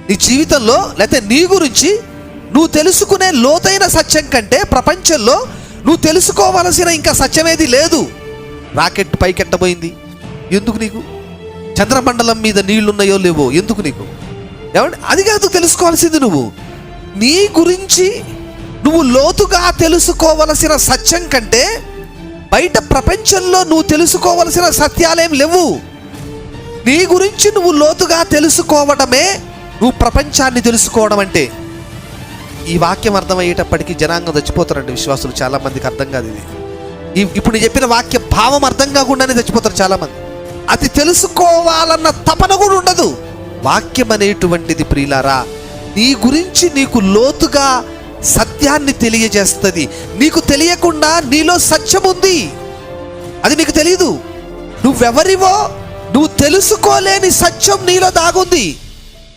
నీ జీవితంలో లేకపోతే నీ గురించి నువ్వు తెలుసుకునే లోతైన సత్యం కంటే ప్రపంచంలో నువ్వు తెలుసుకోవలసిన ఇంకా సత్యమేది లేదు. రాకెట్ పైకెట్టబోయింది, ఎందుకు నీకు? చంద్రమండలం మీద నీళ్లున్నాయో లేవో ఎందుకు నీకు? ఏమంటే అది కాదు తెలుసుకోవాల్సింది. నువ్వు నీ గురించి నువ్వు లోతుగా తెలుసుకోవలసిన సత్యం కంటే బయట ప్రపంచంలో నువ్వు తెలుసుకోవలసిన సత్యాలేం లేవు. నీ గురించి నువ్వు లోతుగా తెలుసుకోవడమే నువ్వు ప్రపంచాన్ని తెలుసుకోవడం అంటే. ఈ వాక్యం అర్థమయ్యేటప్పటికీ జనాంగం చచ్చిపోతారండి విశ్వాసులు. చాలామందికి అర్థం కాదు ఇది. ఇప్పుడు నేను చెప్పిన వాక్య భావం అర్థం కాకుండానే చచ్చిపోతారు చాలామంది. అది తెలుసుకోవాలన్న తపన కూడా ఉండదు. వాక్యం అనేటువంటిది ప్రియులారా నీ గురించి నీకు లోతుగా సత్యాన్ని తెలియజేస్తుంది. నీకు తెలియకుండా నీలో సత్యం ఉంది, అది నీకు తెలియదు. నువ్వెవరివో నువ్వు తెలుసుకోలేని సత్యం నీలో దాగుంది.